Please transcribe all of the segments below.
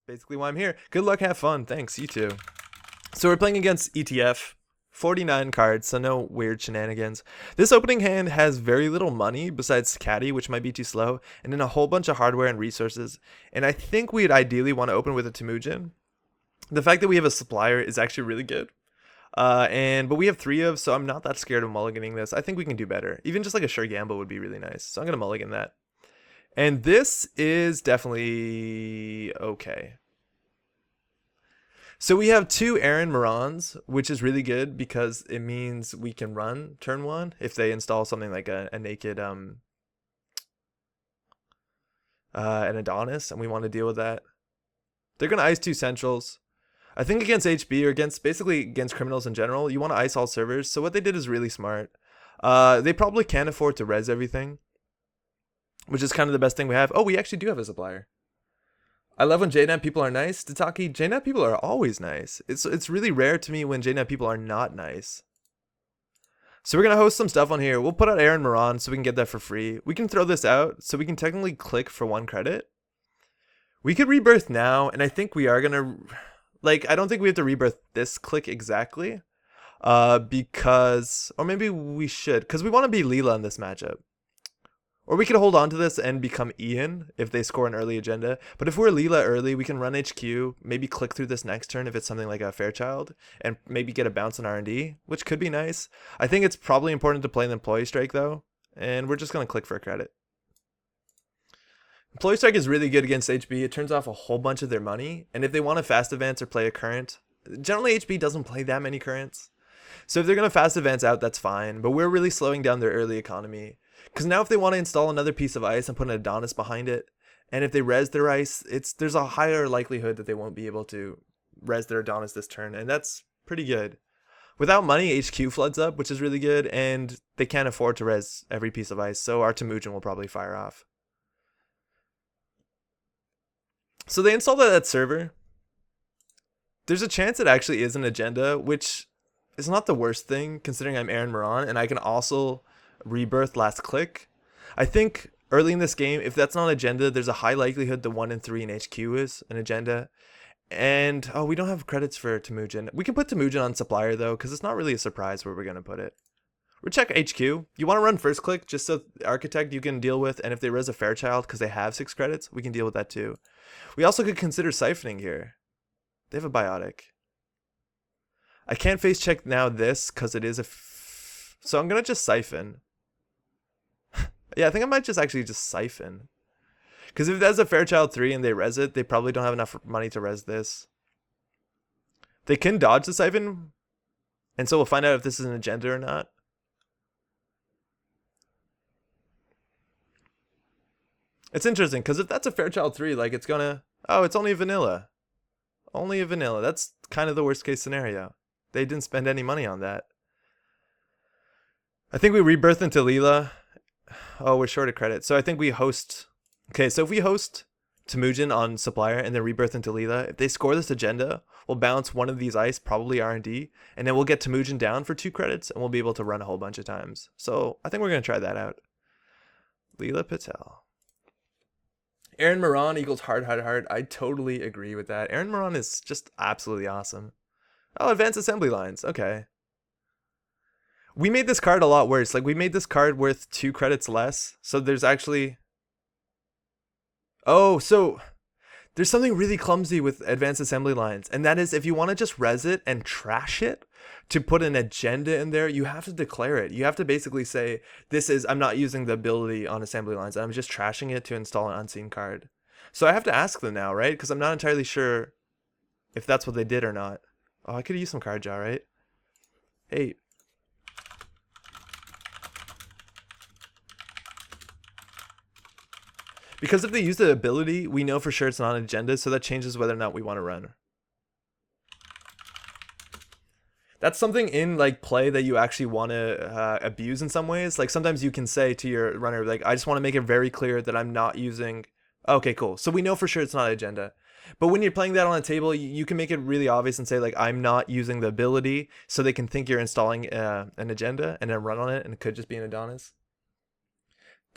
basically why I'm here. Good luck, have fun. Thanks, you too. So we're playing against EtF. 49 cards, so no weird shenanigans. This opening hand has very little money besides Caddy, which might be too slow, and then a whole bunch of hardware and resources. And I think we'd ideally want to open with a Temujin. The fact that we have a Supplier is actually really good. But we have 3 of, so I'm not that scared of mulliganing this. I think we can do better. Even just like a sure gamble would be really nice. So I'm going to mulligan that. And this is definitely okay. So we have 2 Morons, which is really good because it means we can run turn 1 if they install something like a naked an Adonis, and we want to deal with that. They're going to ice 2 Centrals. I think against HB or basically against criminals in general, you want to ice all servers. So what they did is really smart. They probably can't afford to res everything, which is kind of the best thing we have. Oh, we actually do have a Supplier. I love when JNAP people are nice. Tataki, JNAP people are always nice. It's really rare to me when JNAP people are not nice. So we're going to host some stuff on here. We'll put out Aaron Moran so we can get that for free. We can throw this out so we can technically click for 1 credit. We could rebirth now, and I think we are going to... Like, I don't think we have to rebirth this click exactly. Because... Or maybe we should, because we want to be Leela in this matchup. Or we could hold on to this and become Ian if they score an early agenda. But if we're Leela early, we can run HQ, maybe click through this next turn if it's something like a Fairchild, and maybe get a bounce on R&D, which could be nice. I think it's probably important to play an Employee Strike, though, and we're just going to click for a credit. Employee Strike is really good against HB. It turns off a whole bunch of their money, and if they want to fast advance or play a current, generally HB doesn't play that many currents. So if they're going to fast advance out, that's fine, but we're really slowing down their early economy. Because now if they want to install another piece of ice and put an Adonis behind it, and if they res their ice, there's a higher likelihood that they won't be able to res their Adonis this turn, and that's pretty good. Without money, HQ floods up, which is really good, and they can't afford to res every piece of ice, so our Temujin will probably fire off. So they installed that server. There's a chance it actually is an agenda, which is not the worst thing, considering I'm Aaron Moran, and I can also... rebirth last click. I think early in this game, if that's not an agenda, there's a high likelihood the 1 and 3 in HQ is an agenda. And we don't have credits for Temujin. We can put Temujin on Supplier though, because it's not really a surprise where we're gonna put it. We'll check HQ. You want to run first click just so Architect you can deal with, and if they res a Fairchild because they have 6 credits, we can deal with that too. We also could consider siphoning here. They have a Biotic. I can't face check now this because it is so I'm gonna just siphon. Yeah, I think I might just actually siphon. Because if that's a Fairchild 3 and they res it, they probably don't have enough money to res this. They can dodge the siphon. And so we'll find out if this is an agenda or not. It's interesting, because if that's a Fairchild 3, like it's gonna... Oh, it's only a vanilla. Only a vanilla. That's kind of the worst case scenario. They didn't spend any money on that. I think we rebirth into Leela. Oh, we're short of credit. So I think we host... Okay, so if we host Temujin on Supplier and then rebirth into Leela, if they score this agenda, we'll bounce one of these ice, probably R&D, and then we'll get Temujin down for 2 credits, and we'll be able to run a whole bunch of times. So I think we're going to try that out. Leela Patel. Aaron Moran equals hard, hard, hard. I totally agree with that. Aaron Moran is just absolutely awesome. Oh, advanced assembly lines. Okay. We made this card a lot worse. Like, we made this card worth 2 credits less. So there's actually... Oh, so there's something really clumsy with advanced assembly lines. And that is, if you want to just res it and trash it to put an agenda in there, you have to declare it. You have to basically say, I'm not using the ability on assembly lines. I'm just trashing it to install an unseen card. So I have to ask them now, right? Because I'm not entirely sure if that's what they did or not. Oh, I could use some card draw, right? Hey. Because if they use the ability, we know for sure it's not an agenda, so that changes whether or not we want to run. That's something in like play that you actually want to abuse in some ways. Like sometimes you can say to your runner, like, I just want to make it very clear that I'm not using... Okay, cool. So we know for sure it's not an agenda. But when you're playing that on a table, you can make it really obvious and say, like, I'm not using the ability, so they can think you're installing an agenda and then run on it, and it could just be an Adonis.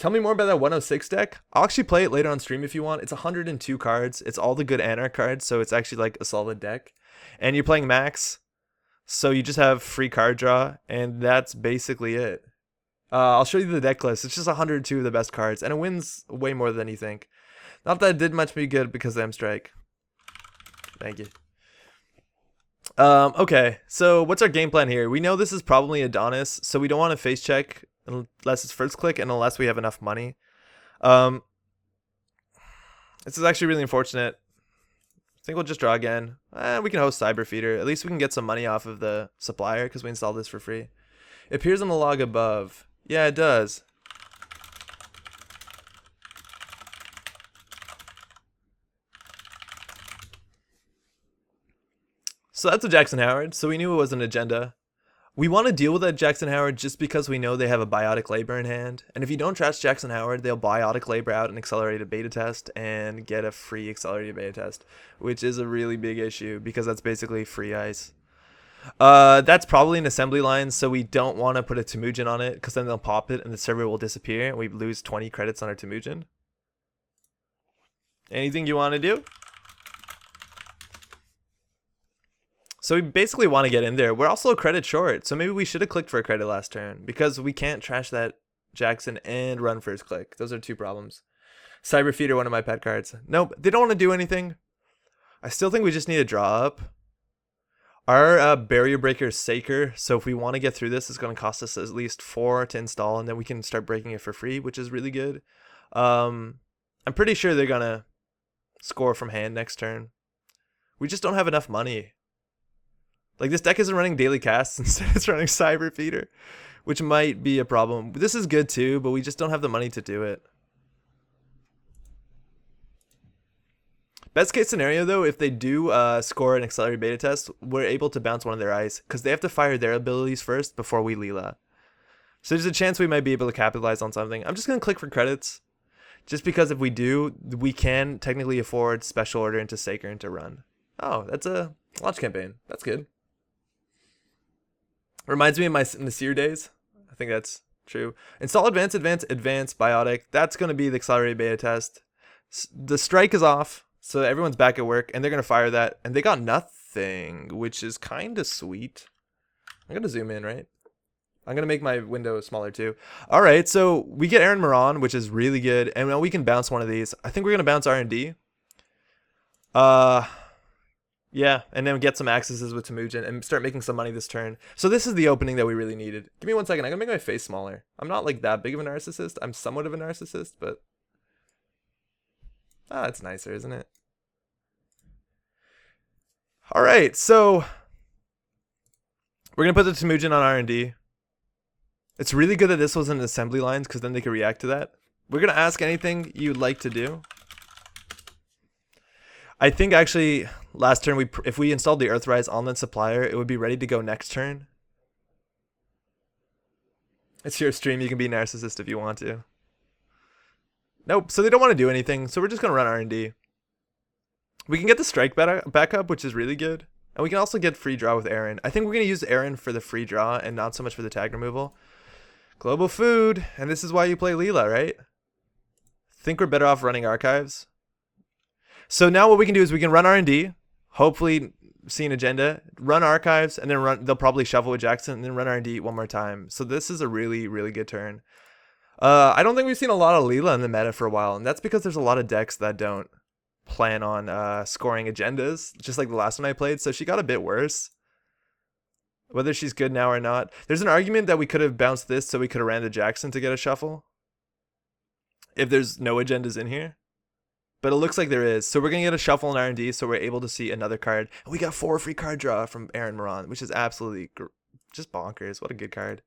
Tell me more about that 106 deck. I'll actually play it later on stream if you want. It's 102 cards. It's all the good Anarch cards, so it's actually like a solid deck. And you're playing max, so you just have free card draw, and that's basically it. I'll show you the deck list. It's just 102 of the best cards, and it wins way more than you think. Not that it did much me good because of M-Strike. Thank you. Okay, so what's our game plan here? We know this is probably Adonis, so we don't want to face check unless it's first click and unless we have enough money. This is actually really unfortunate. I think we'll just draw again. We can host Cyberfeeder. At least we can get some money off of the supplier because we installed this for free. It appears on the log above. Yeah, it does. So that's a Jackson Howard. So we knew it was an agenda. We want to deal with that Jackson Howard just because we know they have a biotic labor in hand. And if you don't trash Jackson Howard, they'll biotic labor out an accelerated beta test and get a free accelerated beta test, which is a really big issue because that's basically free ice. That's probably an assembly line, so we don't want to put a Temujin on it because then they'll pop it and the server will disappear and we lose 20 credits on our Temujin. Anything you want to do? So we basically want to get in there. We're also a credit short, so maybe we should have clicked for a credit last turn because we can't trash that Jackson and run first click. Those are two problems. Cyberfeeder, one of my pet cards. Nope, they don't want to do anything. I still think we just need to draw up. Our barrier breaker is Saker, so if we want to get through this, it's going to cost us at least 4 to install, and then we can start breaking it for free, which is really good. I'm pretty sure they're going to score from hand next turn. We just don't have enough money. Like, this deck isn't running daily casts, instead it's running Cyberfeeder, which might be a problem. This is good too, but we just don't have the money to do it. Best case scenario though, if they do score an accelerated beta test, we're able to bounce one of their ice, because they have to fire their abilities first before we Leela. So there's a chance we might be able to capitalize on something. I'm just going to click for credits, just because if we do, we can technically afford special order into Saker into run. Oh, that's a launch campaign. That's good. Reminds me of my Nasir days. I think that's true. Install advanced, biotic. That's going to be the accelerated beta test. The strike is off, so everyone's back at work, and they're going to fire that. And they got nothing, which is kind of sweet. I'm going to zoom in, right? I'm going to make my window smaller too. All right, so we get Aaron Moran, which is really good. And now we can bounce one of these. I think we're going to bounce R&D. Yeah, and then get some accesses with Temujin and start making some money this turn. So this is the opening that we really needed. Give me 1 second. I'm going to make my face smaller. I'm not like that big of a narcissist. I'm somewhat of a narcissist, but... it's nicer, isn't it? All right, so... we're going to put the Temujin on R&D. It's really good that this was in assembly lines because then they can react to that. We're going to ask anything you'd like to do. I think actually last turn if we installed the Earthrise on the Supplier, it would be ready to go next turn. It's your stream, you can be narcissist if you want to. Nope, so they don't want to do anything, so we're just going to run R&D. We can get the strike back up, which is really good. And we can also get free draw with Aaron. I think we're going to use Aaron for the free draw and not so much for the tag removal. Global food, and this is why you play Leela, right? Think we're better off running archives. So now what we can do is we can run R&D, hopefully see an agenda, run archives, and then they'll probably shuffle with Jackson, and then run R&D one more time. So this is a really, really good turn. I don't think we've seen a lot of Leela in the meta for a while, and that's because there's a lot of decks that don't plan on scoring agendas, just like the last one I played, so she got a bit worse. Whether she's good now or not. There's an argument that we could have bounced this so we could have ran the Jackson to get a shuffle. If there's no agendas in here. But it looks like there is. So we're going to get a shuffle in R&D so we're able to see another card. And we got 4 free card draw from Aaron Moran, which is absolutely just bonkers. What a good card.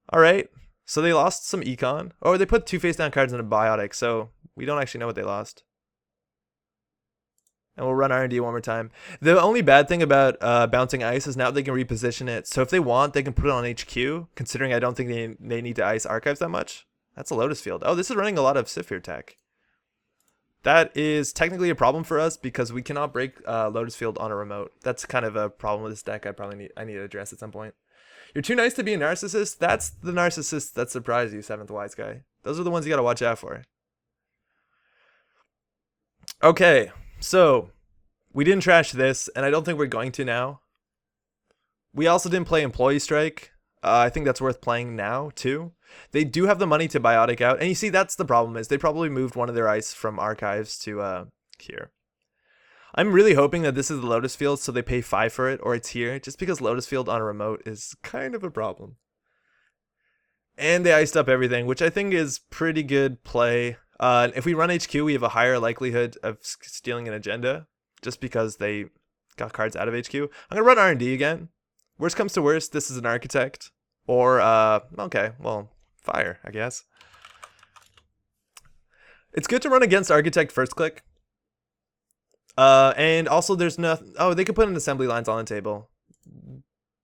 All right. So they lost some econ. Oh, they put 2 face down cards in a biotic. So we don't actually know what they lost. And we'll run R&D one more time. The only bad thing about bouncing ice is now they can reposition it. So if they want, they can put it on HQ, considering I don't think they need to ice archives that much. That's a Lotus Field. Oh, this is running a lot of Cypher tech. That is technically a problem for us because we cannot break Lotus Field on a remote. That's kind of a problem with this deck I need to address at some point. You're too nice to be a narcissist. That's the narcissist that surprise you, 7th wise guy. Those are the ones you gotta watch out for. Okay, so we didn't trash this, and I don't think we're going to now. We also didn't play Employee Strike. I think that's worth playing now, too. They do have the money to biotic out. And you see, that's the problem, is they probably moved one of their ice from archives to here. I'm really hoping that this is the Lotus Field, so they pay 5 for it, or it's here, just because Lotus Field on a remote is kind of a problem. And they iced up everything, which I think is pretty good play. If we run HQ, we have a higher likelihood of stealing an agenda, just because they got cards out of HQ. I'm going to run R&D again. Worst comes to worst, this is an architect. Or, okay, well, fire, I guess. It's good to run against architect first click. And also there's nothing, oh, they could put in assembly lines on the table.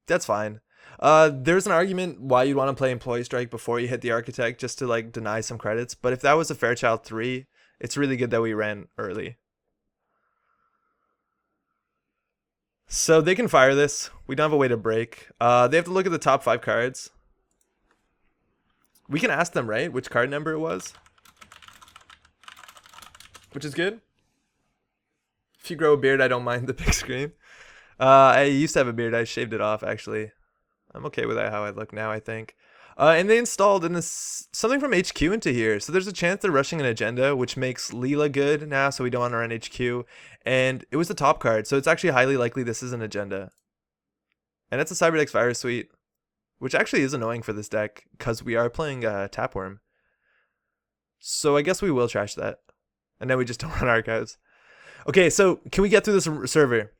That's fine. There's an argument why you'd want to play Employee Strike before you hit the architect, just to like deny some credits. But if that was a Fairchild 3, it's really good that we ran early. So they can fire this. We don't have a way to break. They have to look at the top 5 cards. We can ask them, right, which card number it was. Which is good. If you grow a beard, I don't mind the big screen. I used to have a beard. I shaved it off, actually. I'm okay with how I look now, I think. And they installed something from HQ into here. So there's a chance they're rushing an agenda, which makes Leela good now, so we don't want to run HQ. And it was the top card, so it's actually highly likely this is an agenda. And it's a Cyberdex Virus Suite, which actually is annoying for this deck, because we are playing Tapworm. So I guess we will trash that. And then we just don't run archives. Okay, so can we get through this server?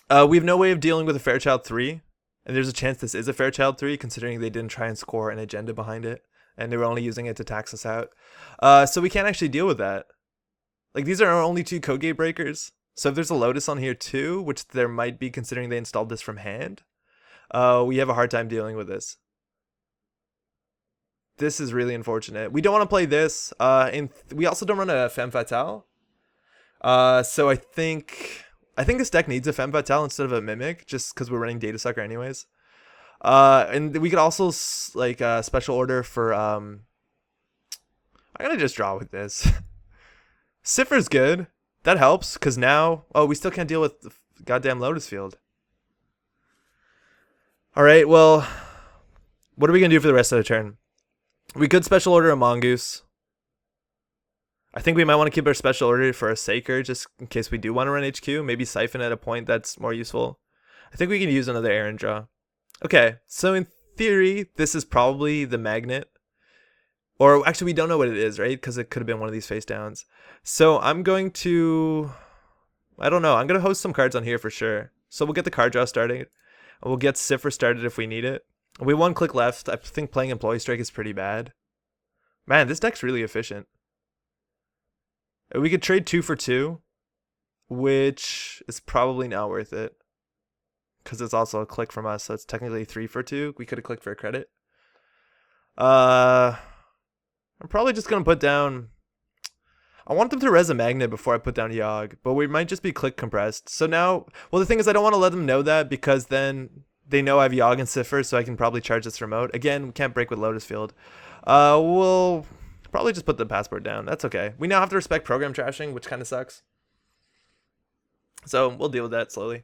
We have no way of dealing with a Fairchild 3. And there's a chance this is a Fairchild 3, considering they didn't try and score an agenda behind it. And they were only using it to tax us out. So we can't actually deal with that. Like, these are our only 2 code gate breakers. So if there's a Lotus on here too, which there might be considering they installed this from hand, we have a hard time dealing with this. This is really unfortunate. We don't want to play this. And we also don't run a Femme Fatale. So I think this deck needs a Femme Fatale instead of a Mimic, just because we're running Data Sucker anyways. And we could also like special order for I'm gonna just draw with this. Cipher's good. That helps, because now we still can't deal with the goddamn Lotus Field. Alright, well, what are we gonna do for the rest of the turn? We could special order a Mongoose. I think we might want to keep our special order for a Saker, just in case we do want to run HQ. Maybe Siphon at a point that's more useful. I think we can use another Aaron draw. Okay, so in theory, this is probably the Magnet. Or actually, we don't know what it is, right? Because it could have been one of these face downs. So I'm going to... I don't know. I'm going to host some cards on here for sure. So we'll get the card draw started. We'll get Cipher started if we need it. We 1 click left. I think playing Employee Strike is pretty bad. Man, this deck's really efficient. We could trade 2 for 2, which is probably not worth it. Because it's also a click from us, so it's technically 3 for 2. We could have clicked for a credit. I'm probably just going to put down... I want them to res a Magnet before I put down Yogg, but we might just be click compressed. So now... Well, the thing is, I don't want to let them know that, because then they know I have Yogg and Cipher, so I can probably charge this remote. Again, we can't break with Lotus Field. We'll... probably just put the passport down. That's okay. We now have to respect program trashing, which kind of sucks. So we'll deal with that slowly.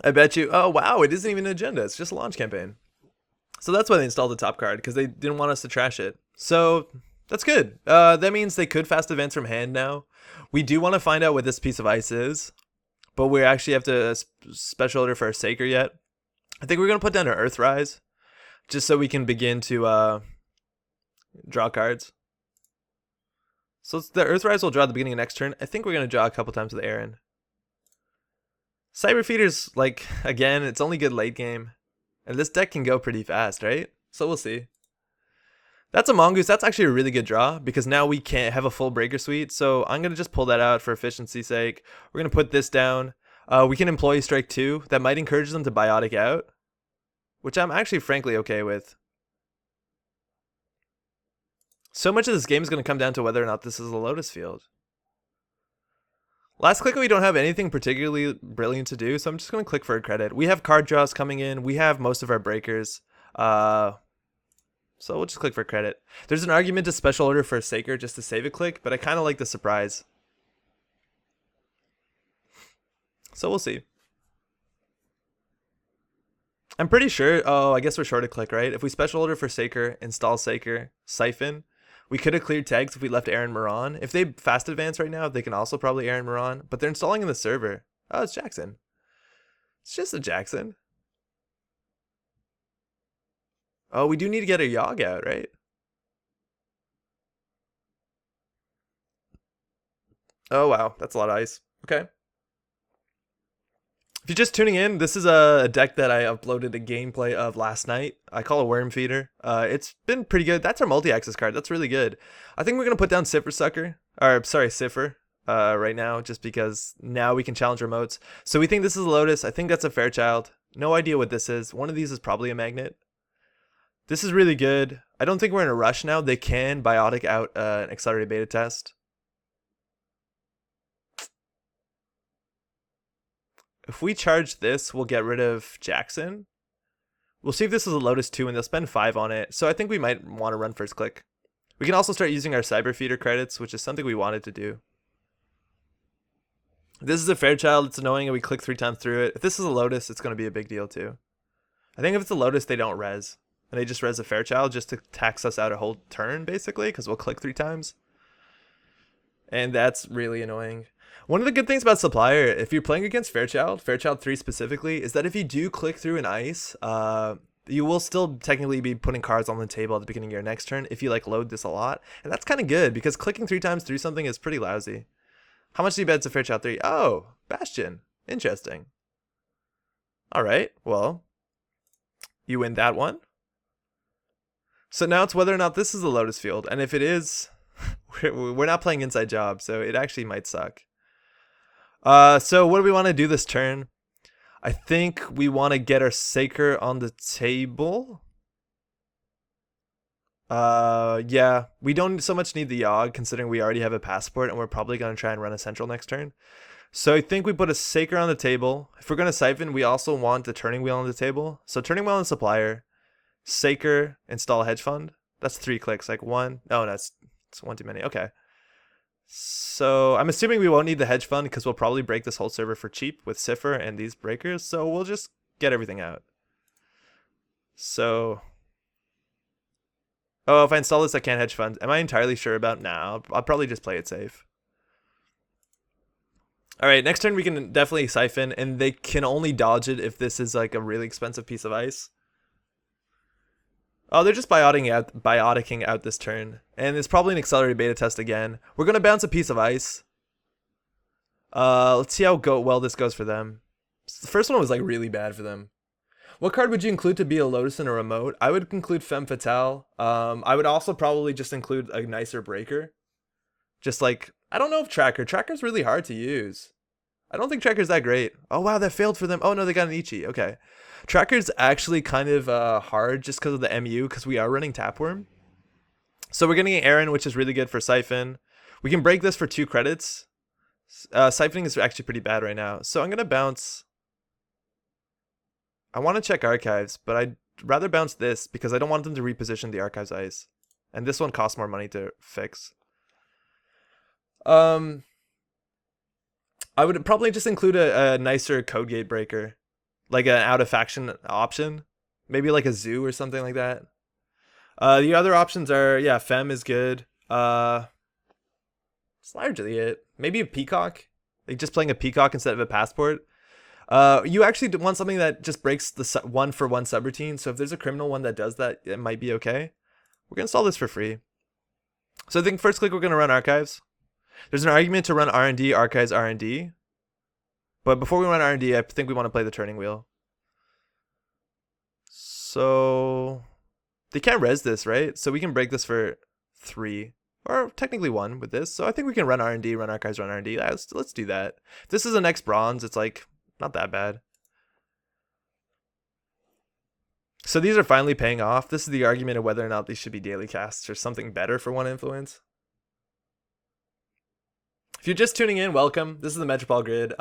I bet you... Oh, wow. It isn't even an agenda. It's just a launch campaign. So that's why they installed the top card, because they didn't want us to trash it. So that's good. That means they could fast advance from hand now. We do want to find out what this piece of ice is, but we actually have to special order for a Saker yet. I think we're going to put down an Earthrise, just so we can begin to draw cards. So the Earthrise will draw at the beginning of next turn. I think we're going to draw a couple times with Aaron. Cyberfeeder's, like, again, it's only good late game. And this deck can go pretty fast, right? So we'll see. That's a Mongoose. That's actually a really good draw, because now we can't have a full breaker suite. So I'm going to just pull that out for efficiency's sake. We're going to put this down. We can Employee Strike 2. That might encourage them to biotic out, which I'm actually frankly okay with. So much of this game is going to come down to whether or not this is a Lotus Field. Last click, we don't have anything particularly brilliant to do, so I'm just going to click for a credit. We have card draws coming in. We have most of our breakers. So we'll just click for credit. There's an argument to special order for a Saker just to save a click, but I kind of like the surprise. So we'll see. I'm pretty sure, oh, I guess we're short a click, right? If we special order for Saker, install Saker, Siphon, we could have cleared tags if we left Aaron Moran. If they fast advance right now, they can also probably Aaron Moran, but they're installing in the server. Oh, it's Jackson. It's just a Jackson. Oh, we do need to get a Yogg out, right? Oh, wow. That's a lot of ice. Okay. If you're just tuning in, this is a deck that I uploaded a gameplay of last night. I call it WrmFeeder. It's been pretty good. That's our multi-access card. That's really good. I think we're going to put down Cipher, right now, just because now we can challenge remotes. So we think this is a Lotus. I think that's a Fairchild. No idea what this is. One of these is probably a Magnet. This is really good. I don't think we're in a rush now. They can biotic out an accelerated beta test. If we charge this, we'll get rid of Jackson. We'll see if this is a Lotus 2 and they'll spend 5 on it. So I think we might want to run first click. We can also start using our Cyberfeeder credits, which is something we wanted to do. If this is a Fairchild, it's annoying and we click 3 times through it. If this is a Lotus, it's going to be a big deal too. I think if it's a Lotus, they don't res. And they just res a Fairchild just to tax us out a whole turn, basically, because we'll click 3 times. And that's really annoying. One of the good things about Supplier, if you're playing against Fairchild 3 specifically, is that if you do click through an ice, you will still technically be putting cards on the table at the beginning of your next turn if you like load this a lot. And that's kind of good because clicking 3 times through something is pretty lousy. How much do you bet it's a Fairchild 3? Oh, Bastion. Interesting. All right, well, you win that one. So now it's whether or not this is a Lotus field. And if it is, we're not playing Inside Job, so it actually might suck. So what do we want to do this turn? I think we want to get our Saker on the table. Yeah, we don't so much need the Yogg considering we already have a passport and we're probably going to try and run a central next turn. So I think we put a Saker on the table. If we're going to Siphon, we also want the turning wheel on the table. So turning wheel and Supplier, Saker, install hedge fund. That's 3 clicks, like 1. No, it's 1 too many. Okay. So I'm assuming we won't need the hedge fund because we'll probably break this whole server for cheap with Cipher and these breakers. So we'll just get everything out. So, oh, if I install this, I can't hedge fund. Am I entirely sure about now? I'll probably just play it safe. All right, next turn we can definitely Siphon, and they can only dodge it if this is like a really expensive piece of ice. Oh, they're just bioticking out this turn. And it's probably an accelerated beta test again. We're going to bounce a piece of ice. Let's see how well this goes for them. The first one was like really bad for them. What card would you include to be a Lotus in a remote? I would include Femme Fatale. I would also probably just include a nicer breaker. Just like, I don't know if Tracker. Tracker's really hard to use. I don't think Tracker's that great. Oh, wow, that failed for them. Oh, no, they got an Ichi. Okay. Tracker's actually kind of hard just because of the MU, because we are running Tapworm. So we're getting Aaron, which is really good for Siphon. We can break this for 2 credits. Siphoning is actually pretty bad right now. So I'm going to bounce. I want to check Archives, but I'd rather bounce this because I don't want them to reposition the Archives ice. And this one costs more money to fix. I would probably just include a nicer code gate breaker. Like an out of faction option. Maybe like a zoo or something like that. The other options are, yeah, Femme is good. It's largely it. Maybe a Peacock. Like just playing a Peacock instead of a Passport. You actually want something that just breaks the 1-for-1 subroutine. So if there's a criminal one that does that, it might be okay. We're going to install this for free. So I think first click we're going to run Archives. There's an argument to run R&D, Archives, R&D. But before we run R&D, I think we want to play the turning wheel. So they can't res this, right? So we can break this for 3. Or technically 1 with this. So I think we can run R&D, run Archives, run R&D. Let's do that. If this is a next bronze, it's like not that bad. So these are finally paying off. This is the argument of whether or not these should be daily casts or something better for 1 influence. If you're just tuning in, welcome. This is the Metropol Grid.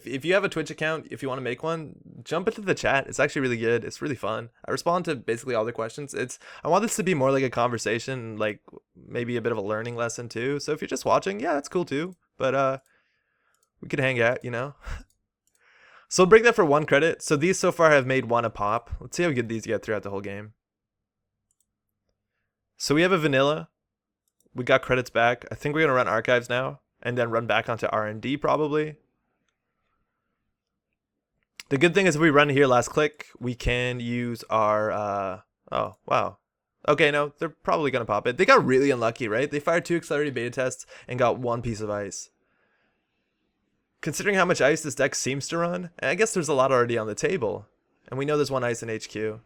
If you have a Twitch account, if you want to make one, jump into the chat. It's actually really good. It's really fun. I respond to basically all the questions. I want this to be more like a conversation, like maybe a bit of a learning lesson too. So if you're just watching, yeah, that's cool too. But we could hang out, you know. So we'll break that for 1 credit. So these so far have made 1 a pop. Let's see how good these get throughout the whole game. So we have a vanilla. We got credits back. I think we're gonna run archives now. And then run back onto R&D probably. The good thing is if we run here last click, we can use our, oh, wow. Okay, no, they're probably going to pop it. They got really unlucky, right? They fired 2 accelerated beta tests and got 1 piece of ice. Considering how much ice this deck seems to run, and I guess there's a lot already on the table. And we know there's 1 ice in HQ.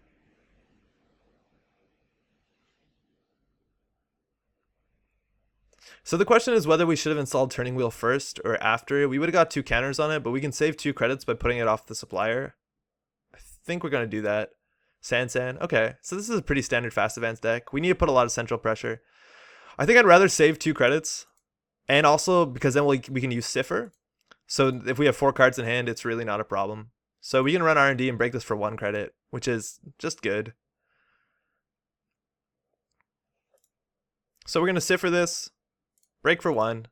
So the question is whether we should have installed Turning Wheel first or after. We would have got 2 counters on it, but we can save 2 credits by putting it off the Supplier. I think we're going to do that. San. Okay, so this is a pretty standard fast advance deck. We need to put a lot of central pressure. I think I'd rather save 2 credits. And also, because then we can use Cipher. So if we have 4 cards in hand, it's really not a problem. So we can run R&D and break this for 1 credit, which is just good. So we're going to Cipher this. Break for 1.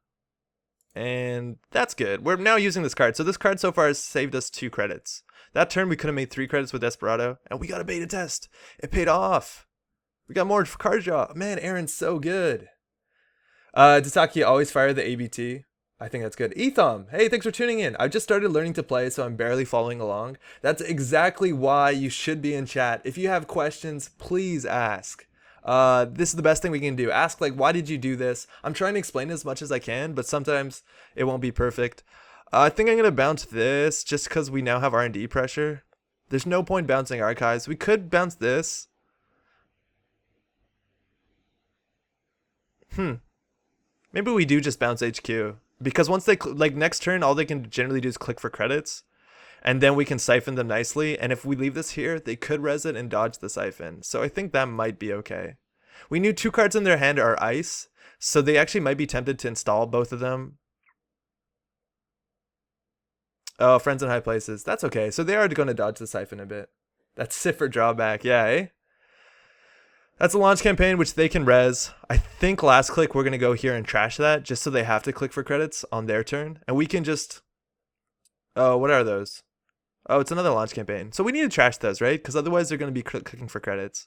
And that's good. We're now using this card. So this card so far has saved us 2 credits. That turn we could have made 3 credits with Desperado. And we got a beta test. It paid off. We got more card draw. Man, Aaron's so good. Dasaki always fire the ABT. I think that's good. Ethom, hey, thanks for tuning in. I've just started learning to play, so I'm barely following along. That's exactly why you should be in chat. If you have questions, please ask. This is the best thing we can do. Ask, like, why did you do this? I'm trying to explain as much as I can, but sometimes it won't be perfect. I think I'm going to bounce this just because we now have R&D pressure. There's no point bouncing archives. We could bounce this. Maybe we do just bounce HQ. Because once they, like, next turn, all they can generally do is click for credits. And then we can siphon them nicely. And if we leave this here, they could res it and dodge the siphon. So I think that might be okay. We knew 2 cards in their hand are ice. So they actually might be tempted to install both of them. Oh, friends in high places. That's okay. So they are going to dodge the siphon a bit. That's Cipher drawback. Yeah, eh? That's a launch campaign, which they can res. I think last click we're going to go here and trash that. Just so they have to click for credits on their turn. And we can just... Oh, what are those? Oh, it's another launch campaign. So we need to trash those, right? Because otherwise they're going to be clicking for credits.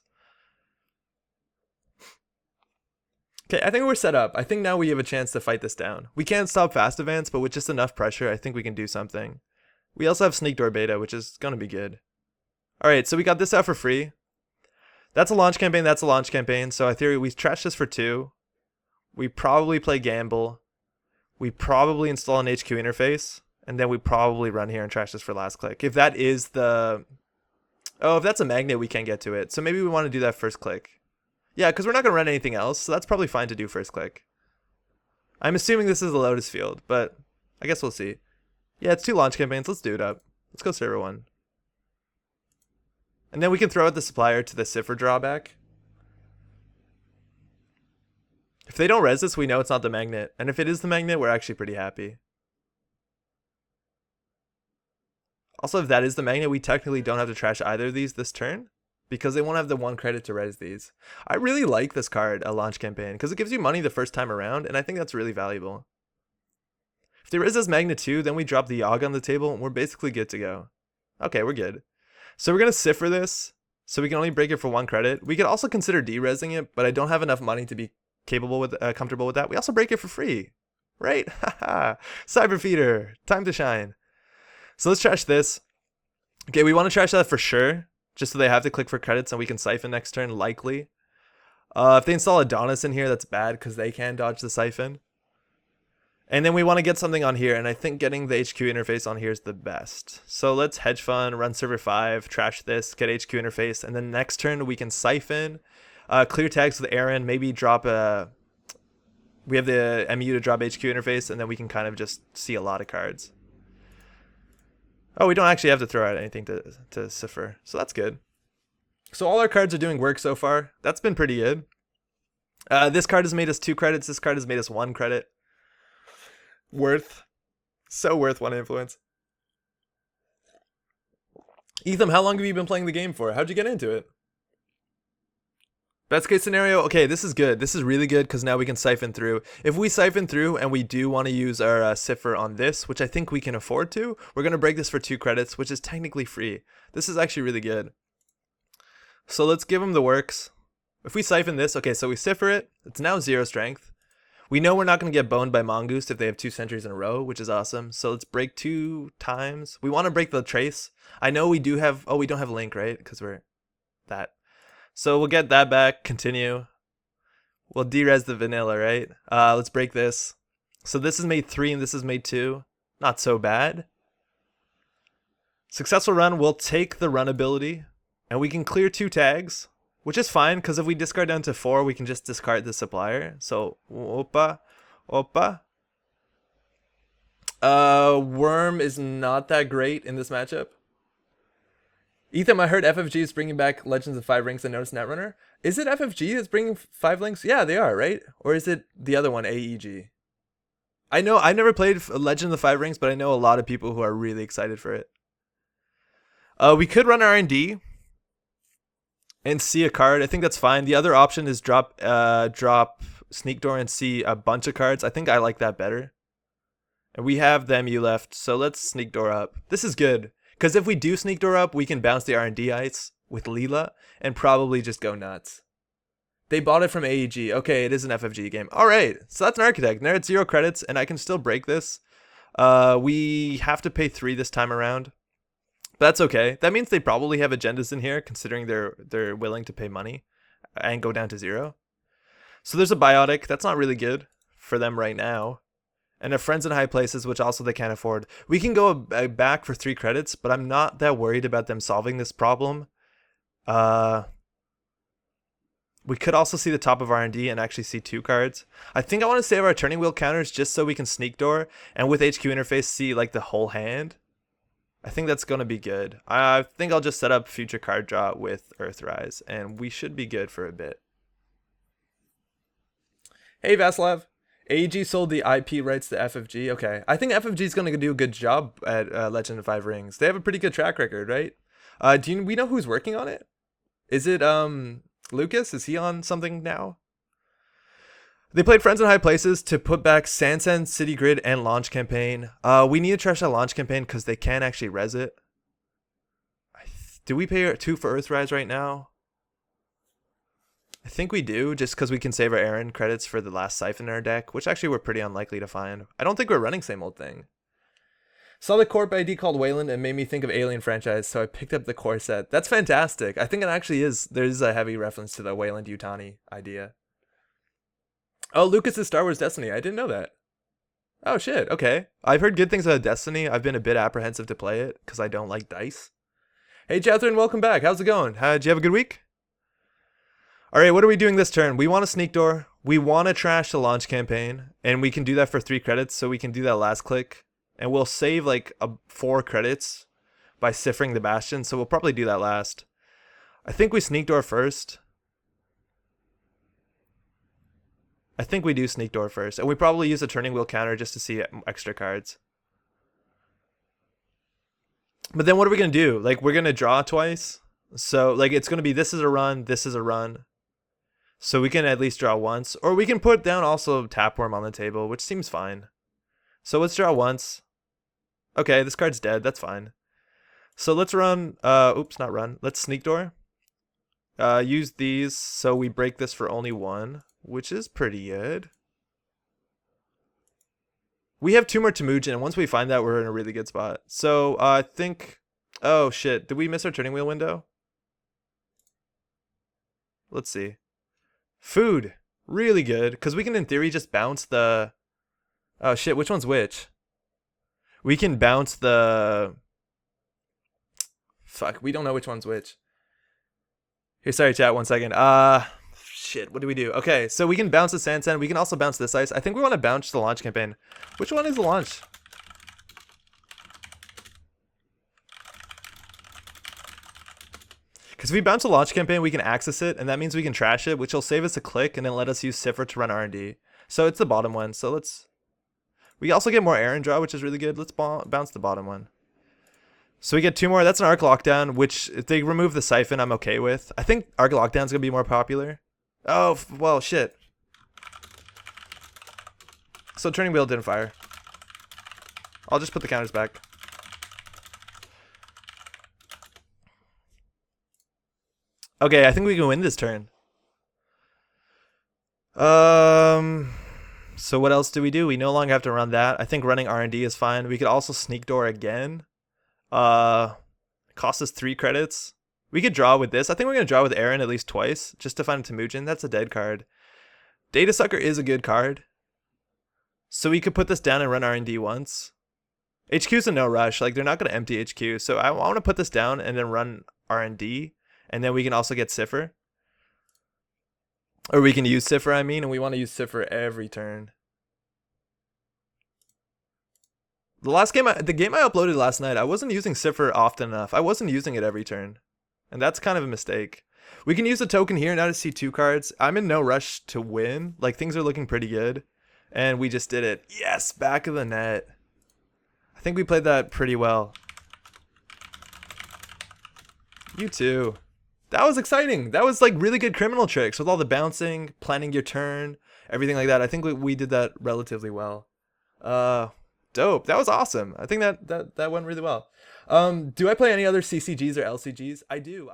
Okay, I think we're set up. I think now we have a chance to fight this down. We can't stop fast advance, but with just enough pressure, I think we can do something. We also have Sneak Door Beta, which is going to be good. Alright, so we got this out for free. That's a launch campaign, that's a launch campaign. So I theory we trash this for 2. We probably play Gamble. We probably install an HQ interface. And then we probably run here and trash this for last click. If that is the... Oh, if that's a magnet, we can't get to it. So maybe we want to do that first click. Yeah, because we're not going to run anything else. So that's probably fine to do first click. I'm assuming this is a Lotus Field, but I guess we'll see. Yeah, it's 2 launch campaigns. Let's do it up. Let's go server 1. And then we can throw out the Supplier to the Cipher drawback. If they don't res this, we know it's not the magnet. And if it is the magnet, we're actually pretty happy. Also, if that is the magnet, we technically don't have to trash either of these this turn because they won't have the 1 credit to res these. I really like this card, a launch campaign, because it gives you money the first time around, and I think that's really valuable. If they res this magnet too, then we drop the Yogg on the table, and we're basically good to go. Okay, we're good. So we're going to Cipher this, so we can only break it for 1 credit. We could also consider de-resing it, but I don't have enough money to be comfortable with that. We also break it for free, right? Haha, Cyberfeeder, time to shine. So let's trash this. Okay, we want to trash that for sure, just so they have to click for credits and we can siphon next turn, likely. If they install Adonis in here, that's bad because they can dodge the siphon. And then we want to get something on here, and I think getting the HQ interface on here is the best. So let's hedge fund, run server 5, trash this, get HQ interface, and then next turn we can siphon, clear tags with Aaron, maybe drop a... We have the MU to drop HQ interface, and then we can kind of just see a lot of cards. Oh, we don't actually have to throw out anything to Cipher, so that's good. So all our cards are doing work so far. That's been pretty good. This card has made us 2 credits. This card has made us 1 credit. Worth. So worth one influence. Etham, how long have you been playing the game for? How'd you get into it? Best case scenario, okay, this is good. This is really good because now we can siphon through. If we siphon through and we do want to use our cipher on this, which I think we can afford to, we're going to break this for 2 credits, which is technically free. This is actually really good. So let's give him the works. If we siphon this, okay, so we cipher it. It's now 0 strength. We know we're not going to get boned by Mongoose if they have 2 sentries in a row, which is awesome. So let's break 2 times. We want to break the trace. I know we do have, oh, we don't have link, right? Because we're that. So we'll get that back, continue. We'll derez the vanilla, right? Let's break this. So this is made 3 and this is made 2. Not so bad. Successful run, we'll take the run ability. And we can clear 2 tags, which is fine, because if we discard down to 4, we can just discard the supplier. So, opa, opa. Worm is not that great in this matchup. Etham, I heard FFG is bringing back Legends of 5 Rings and Notice Netrunner. Is it FFG that's bringing 5 links? Yeah, they are, right? Or is it the other one, AEG? I know, I've never played Legend of the 5 Rings, but I know a lot of people who are really excited for it. We could run R&D and see a card. I think that's fine. The other option is drop Sneak Door and see a bunch of cards. I think I like that better. And we have them you left, so let's Sneak Door up. This is good. Because if we do Sneak Door up, we can bounce the R&D ice with Leela and probably just go nuts. They bought it from AEG. Okay, it is an FFG game. All right, so that's an Architect. They're at 0 credits, and I can still break this. We have to pay 3 this time around. But that's okay. That means they probably have agendas in here, considering they're willing to pay money and go down to 0. So there's a Biotic. That's not really good for them right now. And a Friends in High Places, which also they can't afford. We can go back for 3 credits, but I'm not that worried about them solving this problem. We could also see the top of R&D and actually see 2 cards. I think I want to save our turning wheel counters just so we can Sneak Door and with HQ interface see like the whole hand. I think that's going to be good. I think I'll just set up future card draw with Earthrise and we should be good for a bit. Hey Vaslav. AEG sold the IP rights to FFG. Okay, I think FFG is going to do a good job at Legend of 5 Rings. They have a pretty good track record, right? We know who's working on it? Is it Lucas? Is he on something now? They played Friends in High Places to put back Sansan, City Grid, and Launch Campaign. We need to trash that Launch Campaign because they can actually res it. Do we pay 2 for Earthrise right now? I think we do, just because we can save our Aaron credits for the last Siphon in our deck, which actually we're pretty unlikely to find. I don't think we're running Same Old Thing. Saw the Corp ID called Wayland and made me think of Alien franchise, so I picked up the core set. That's fantastic. I think it actually is. There's a heavy reference to the Wayland Yutani idea. Oh, Lucas's Star Wars Destiny. I didn't know that. Oh, shit. Okay. I've heard good things about Destiny. I've been a bit apprehensive to play it because I don't like dice. Hey, Catherine, welcome back. How's it going? Did you have a good week? All right, what are we doing this turn? We want to Sneak Door. We want to trash the Launch Campaign, and we can do that for 3 credits, so we can do that last click. And we'll save like 4 credits by ciphering the Bastion, so we'll probably do that last. I think we Sneak Door first. I think we do Sneak Door first, and we probably use a turning wheel counter just to see extra cards. But then what are we going to do? Like, we're going to draw twice. So, like, it's going to be this is a run, this is a run. So we can at least draw once. Or we can put down also Tapworm on the table, which seems fine. So let's draw once. Okay, this card's dead. That's fine. So let's run... oops, not run. Let's Sneak Door. Use these so we break this for only 1, which is pretty good. We have 2 more Temujin, and once we find that, we're in a really good spot. So I think... Oh, shit. Did we miss our turning wheel window? Let's see. Food. Really good. Because we can, in theory, just bounce the... Oh, shit. Which one's which? We can bounce the... Fuck. We don't know which one's which. Here, sorry, chat. 1 second. Shit. What do we do? Okay, so we can bounce the Sansan. We can also bounce this ice. I think we want to bounce the Launch Campaign. Which one is the Launch? Because if we bounce a Launch Campaign, we can access it, and that means we can trash it, which will save us a click and then let us use Cipher to run R&D. So it's the bottom one. So let's... We also get more Aaron draw, which is really good. Let's bounce the bottom one. So we get 2 more. That's an Arc Lockdown, which if they remove the Siphon, I'm okay with. I think Arc Lockdown's going to be more popular. Oh, well, shit. So Turning Wheel didn't fire. I'll just put the counters back. Okay, I think we can win this turn. So what else do? We no longer have to run that. I think running R&D is fine. We could also Sneak Door again. Cost us 3 credits. We could draw with this. I think we're going to draw with Aaron at least twice, just to find a Temujin. That's a dead card. Data Sucker is a good card. So we could put this down and run R&D once. HQ's a no rush. Like, they're not going to empty HQ. So I want to put this down and then run R&D. And then we can also get Cipher. Or we can use Cipher, I mean. And we want to use Cipher every turn. The game I uploaded last night, I wasn't using Cipher often enough. I wasn't using it every turn. And that's kind of a mistake. We can use a token here now to see 2 cards. I'm in no rush to win. Like, things are looking pretty good. And we just did it. Yes, back of the net. I think we played that pretty well. You too. That was exciting. That was like really good criminal tricks with all the bouncing, planning your turn, everything like that. I think we did that relatively well. Dope. That was awesome. I think that went really well. Do I play any other CCGs or LCGs? I do.